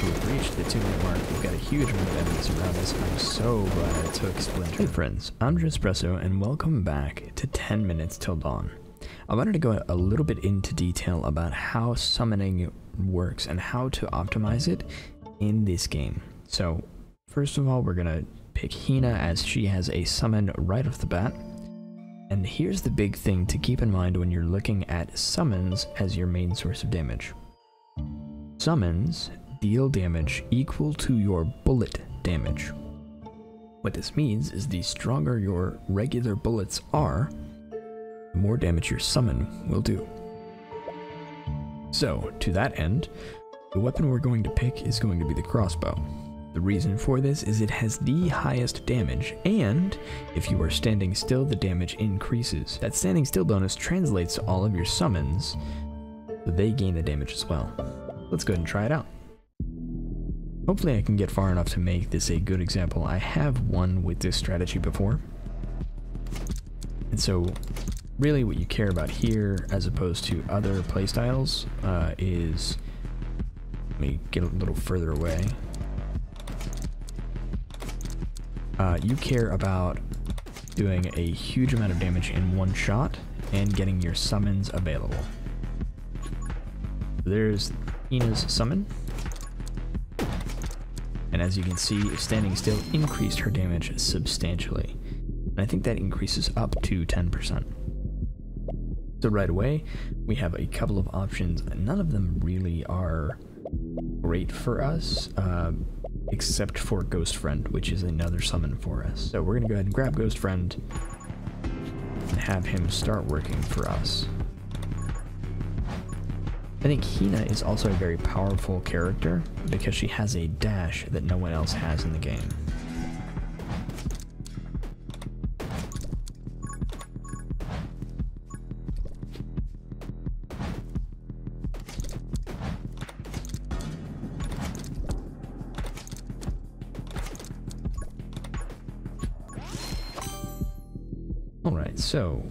so we've reached the 2-minute mark. We've got a huge amount of enemies around us. I'm so glad I took Splinter. Hey friends, I'm Joespresso, and welcome back to 10 Minutes Till Dawn. I wanted to go a little bit into detail about how summoning works and how to optimize it in this game. So, first of all, we're gonna pick Hina, as she has a summon right off the bat. And here's the big thing to keep in mind when you're looking at summons as your main source of damage. Summons deal damage equal to your bullet damage. What this means is the stronger your regular bullets are, the more damage your summon will do. So, to that end, the weapon we're going to pick is going to be the crossbow. The reason for this is it has the highest damage, and if you are standing still, the damage increases. That standing still bonus translates to all of your summons, so they gain the damage as well. Let's go ahead and try it out. Hopefully I can get far enough to make this a good example. I have won with this strategy before. And so really what you care about here, as opposed to other playstyles, is... Let me get a little further away. You care about doing a huge amount of damage in one shot and getting your summons available. There's Hina's summon, and as you can see, standing still increased her damage substantially, and I think that increases up to 10%. So right away, we have a couple of options. None of them really are great for us, except for Ghost Friend, which is another summon for us. So we're gonna go ahead and grab Ghost Friend and have him start working for us. I think Hina is also a very powerful character because she has a dash that no one else has in the game. Alright, so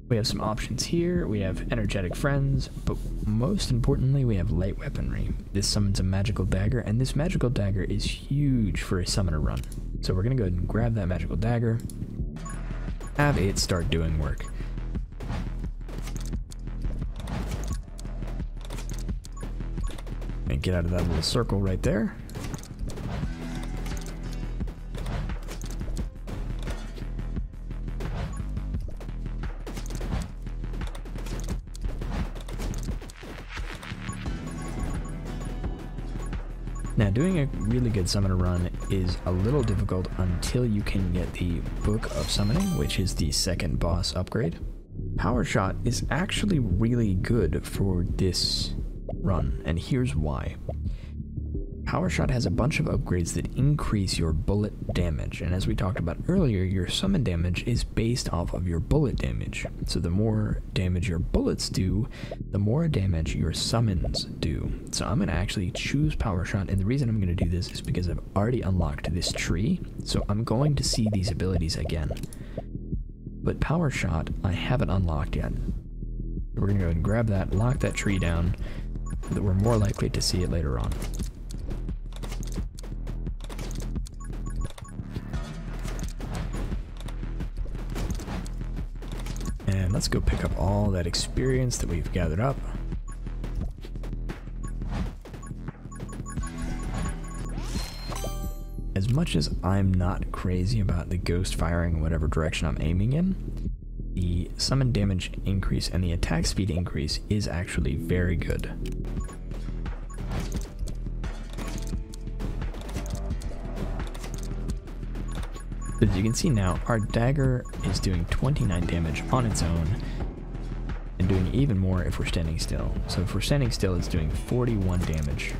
we have some options here. We have energetic friends, but most importantly, we have light weaponry. This summons a magical dagger, and this magical dagger is huge for a summoner run. So we're gonna go ahead and grab that magical dagger, have it start doing work. And get out of that little circle right there. Now, doing a really good summoner run is a little difficult until you can get the Book of Summoning, which is the second boss upgrade. Power Shot is actually really good for this run, and here's why. Power Shot has a bunch of upgrades that increase your bullet damage, and as we talked about earlier, your summon damage is based off of your bullet damage. So the more damage your bullets do, the more damage your summons do. So I'm going to actually choose Power Shot, and the reason I'm going to do this is because I've already unlocked this tree, so I'm going to see these abilities again. But Power Shot, I haven't unlocked yet. We're going to go ahead and grab that, lock that tree down, so that we're more likely to see it later on. And let's go pick up all that experience that we've gathered up. As much as I'm not crazy about the ghost firing whatever direction I'm aiming in, the summon damage increase and the attack speed increase is actually very good. As you can see now, our dagger is doing 29 damage on its own, and doing even more if we're standing still. So if we're standing still, it's doing 41 damage.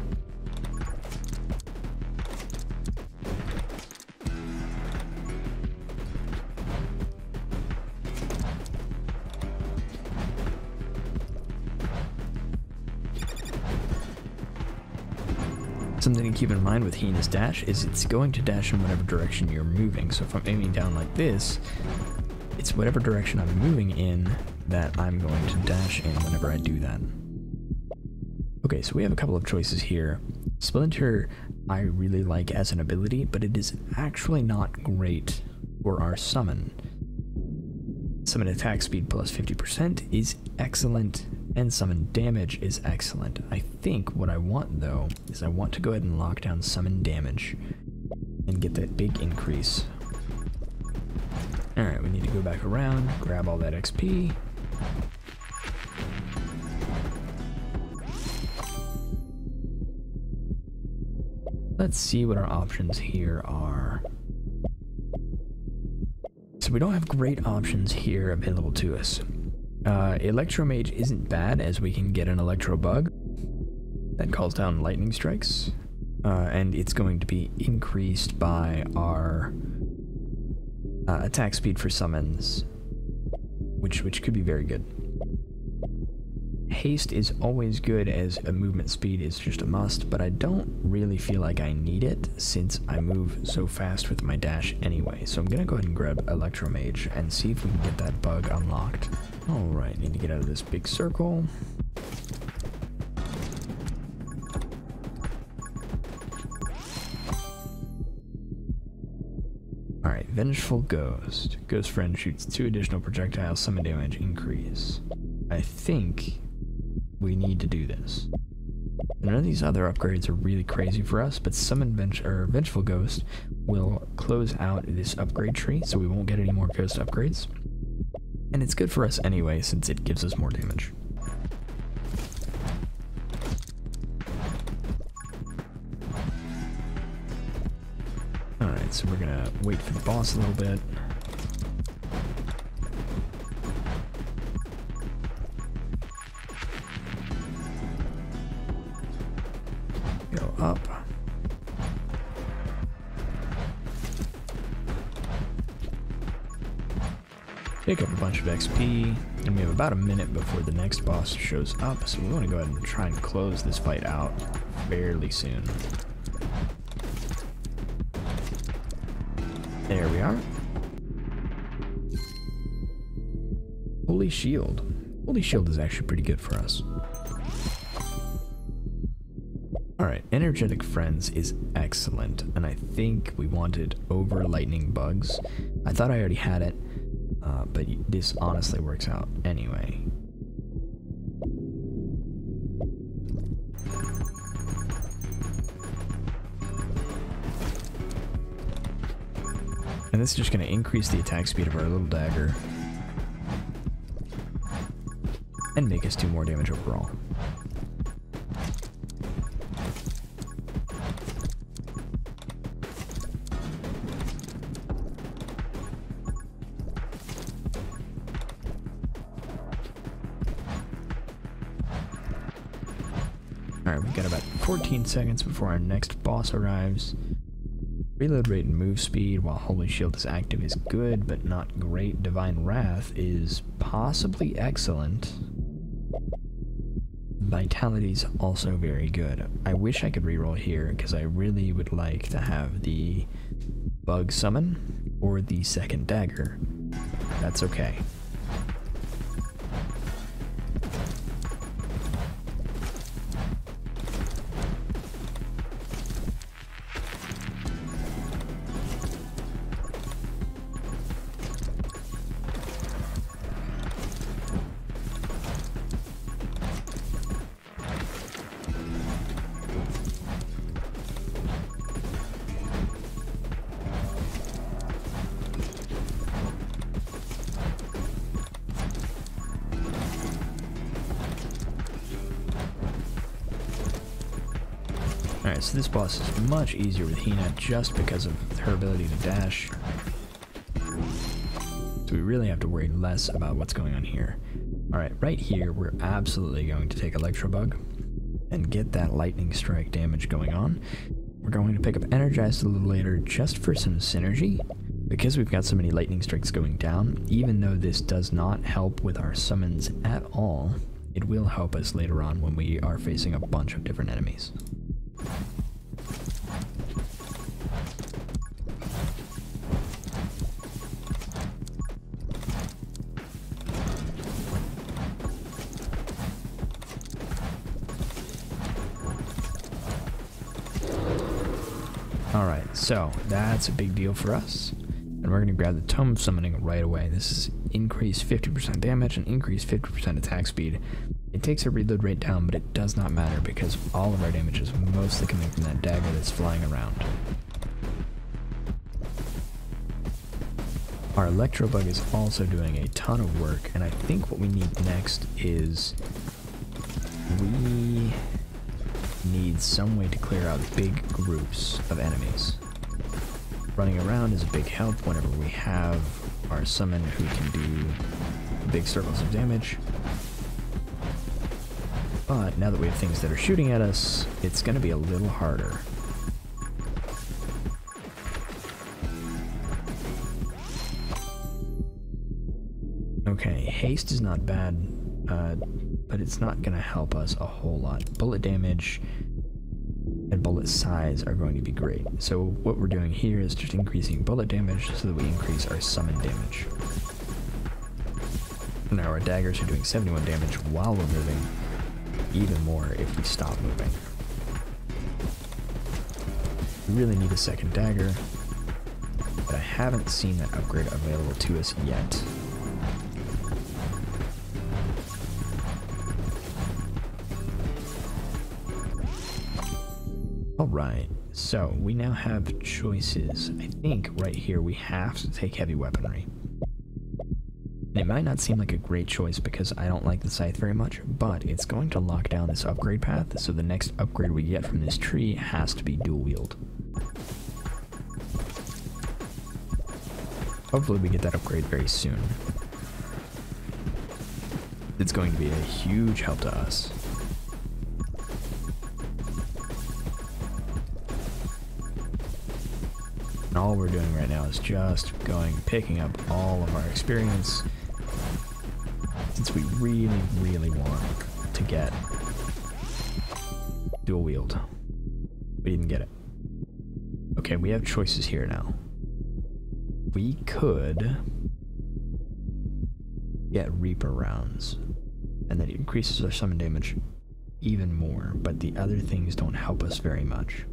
Something to keep in mind with Hina's dash is it's going to dash in whatever direction you're moving. So if I'm aiming down like this, it's whatever direction I'm moving in that I'm going to dash in whenever I do that. Okay, so we have a couple of choices here. Splinter I really like as an ability, but it is actually not great for our summon. Summon attack speed plus 50% is excellent, and summon damage is excellent. I think what I want though is I want to go ahead and lock down summon damage and get that big increase. Alright, we need to go back around, grab all that XP. Let's see what our options here are. So we don't have great options here available to us. Electromage isn't bad, as we can get an Electro Bug that calls down lightning strikes, and it's going to be increased by our attack speed for summons, which could be very good. Haste is always good, as a movement speed is just a must, but I don't really feel like I need it since I move so fast with my dash anyway. So I'm gonna go ahead and grab Electromage and see if we can get that bug unlocked. Alright, need to get out of this big circle. Alright, Vengeful Ghost. Ghost Friend shoots 2 additional projectiles, summon damage increase. I think we need to do this. None of these other upgrades are really crazy for us, but Summon Vengeful Ghost will close out this upgrade tree, so we won't get any more ghost upgrades. And it's good for us anyway, since it gives us more damage. Alright, so we're gonna wait for the boss a little bit. Go up. Pick up a bunch of XP, and we have about a minute before the next boss shows up, so we want to go ahead and try and close this fight out fairly soon. There we are. Holy Shield. Holy Shield is actually pretty good for us. Alright, Energetic Friends is excellent, and I think we wanted over Lightning Bugs. I thought I already had it, but this honestly works out anyway. And this is just going to increase the attack speed of our little dagger and make us do more damage overall. Alright, we've got about 14 seconds before our next boss arrives. Reload rate and move speed while Holy Shield is active is good, but not great. Divine Wrath is possibly excellent. Vitality's also very good. I wish I could reroll here, because I really would like to have the Bug Summon or the second dagger. That's okay. Alright, so this boss is much easier with Hina just because of her ability to dash. So we really have to worry less about what's going on here. Alright, right here we're absolutely going to take Electrobug and get that lightning strike damage going on. We're going to pick up Energized a little later just for some synergy. Because we've got so many lightning strikes going down, even though this does not help with our summons at all, it will help us later on when we are facing a bunch of different enemies. Alright, so that's a big deal for us. And we're going to grab the Tome of Summoning right away. This is increase 50% damage and increase 50% attack speed. It takes our reload rate down, but it does not matter because all of our damage is mostly coming from that dagger that's flying around. Our Electro Bug is also doing a ton of work, and I think what we need next is we need some way to clear out big groups of enemies. Running around is a big help whenever we have our summon who can do big circles of damage. But now that we have things that are shooting at us, it's going to be a little harder. Okay, haste is not bad, but it's not going to help us a whole lot. Bullet damage and bullet size are going to be great. So what we're doing here is just increasing bullet damage so that we increase our summon damage. Now our daggers are doing 71 damage while we're moving, even more if we stop moving. We really need a second dagger, but I haven't seen that upgrade available to us yet. Alright, so we now have choices. I think right here we have to take heavy weaponry. And it might not seem like a great choice because I don't like the scythe very much, but it's going to lock down this upgrade path, so the next upgrade we get from this tree has to be dual wield. Hopefully we get that upgrade very soon. It's going to be a huge help to us. And all we're doing right now is just picking up all of our experience, since we really, really want to get dual wield. We didn't get it. Okay, we have choices here now. We could get Reaper rounds, and that increases our summon damage even more, but the other things don't help us very much.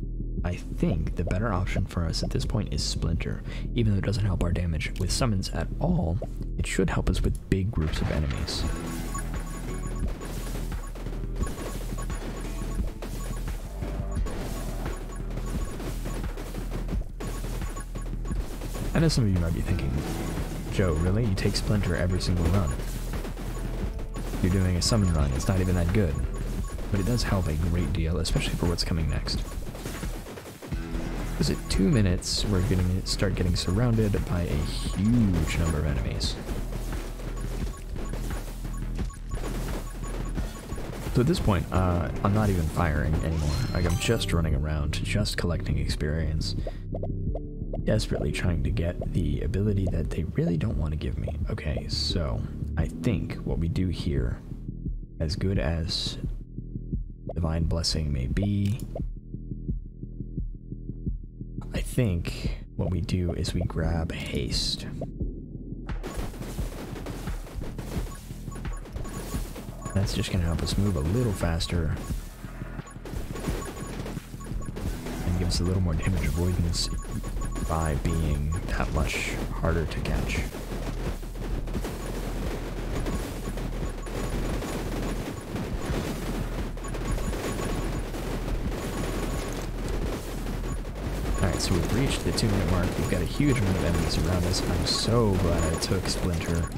I think the better option for us at this point is Splinter. Even though it doesn't help our damage with summons at all, it should help us with big groups of enemies. I know some of you might be thinking, Joe, really? You take Splinter every single run? You're doing a summon run, it's not even that good. But it does help a great deal, especially for what's coming next. Because at 2 minutes, we're going to start getting surrounded by a huge number of enemies. So at this point, I'm not even firing anymore. Like, I'm just running around, just collecting experience, desperately trying to get the ability that they really don't want to give me. Okay, so I think what we do here, as good as Divine Blessing may be, I think what we do is we grab haste. That's just going to help us move a little faster and give us a little more damage avoidance by being that much harder to catch. Alright, so we've reached the 2-minute mark. We've got a huge amount of enemies around us. I'm so glad I took Splinter.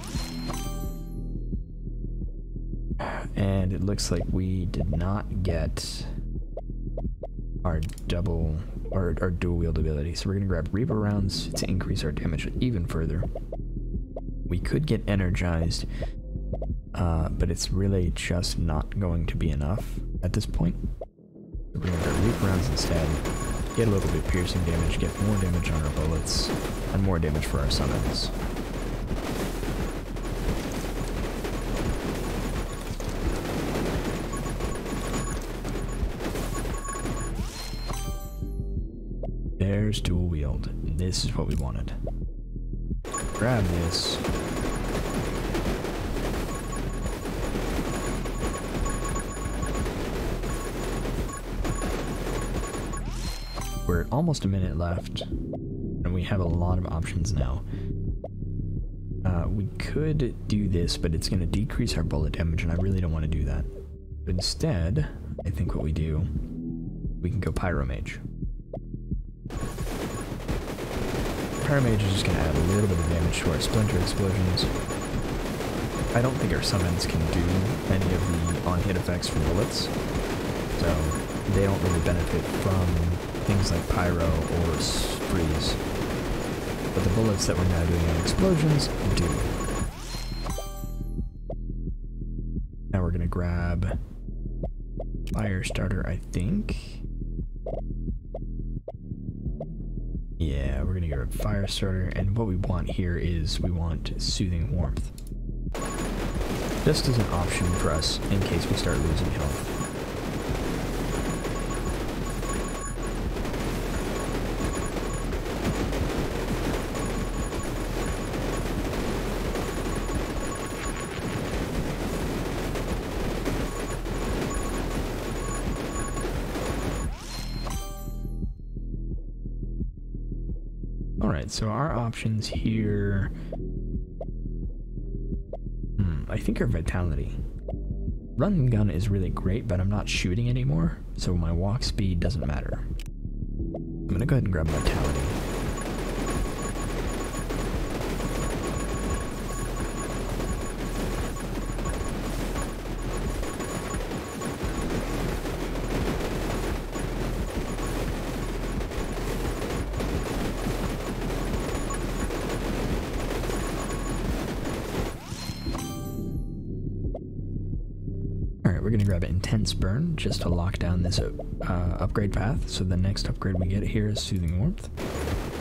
And it looks like we did not get our dual wield ability. So we're going to grab Reaper rounds to increase our damage even further. We could get energized, but it's really just not going to be enough at this point. So we're going to grab Reaper rounds instead. Get a little bit of piercing damage, get more damage on our bullets, and more damage for our summons. There's dual wield. This is what we wanted. Grab this. we're at almost a minute left, and we have a lot of options now. We could do this, but it's going to decrease our bullet damage, and I really don't want to do that. But instead, I think what we do, we can go Pyromage. Pyromage is just going to add a little bit of damage to our Splinter Explosions. I don't think our summons can do any of the on-hit effects from bullets, so they don't really benefit from things like Pyro or Freeze. But the bullets that we're now doing on explosions do. Now we're going to grab Firestarter, I think. Yeah, we're going to grab Firestarter, and what we want here is we want Soothing Warmth. Just as an option for us in case we start losing health. Alright, so our options here... I think our Vitality. Run and gun is really great, but I'm not shooting anymore, so my walk speed doesn't matter. I'm gonna go ahead and grab Vitality. We're going to grab Intense Burn just to lock down this upgrade path. So the next upgrade we get here is Soothing Warmth.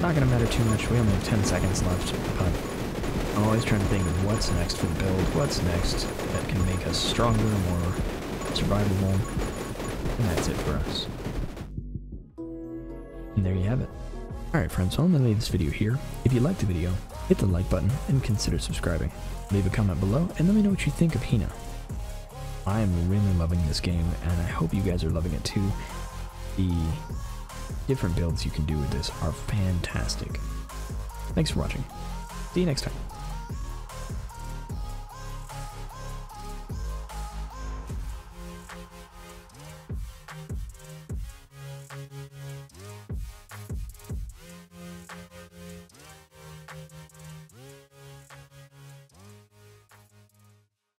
Not going to matter too much. We only have 10 seconds left, but I'm always trying to think of what's next for the build, what's next that can make us stronger, more survivable, and that's it for us. And there you have it. Alright friends, so I'm going to leave this video here. If you liked the video, hit the like button and consider subscribing. Leave a comment below and let me know what you think of Hina. I am really loving this game, and I hope you guys are loving it too. The different builds you can do with this are fantastic. Thanks for watching. See you next time.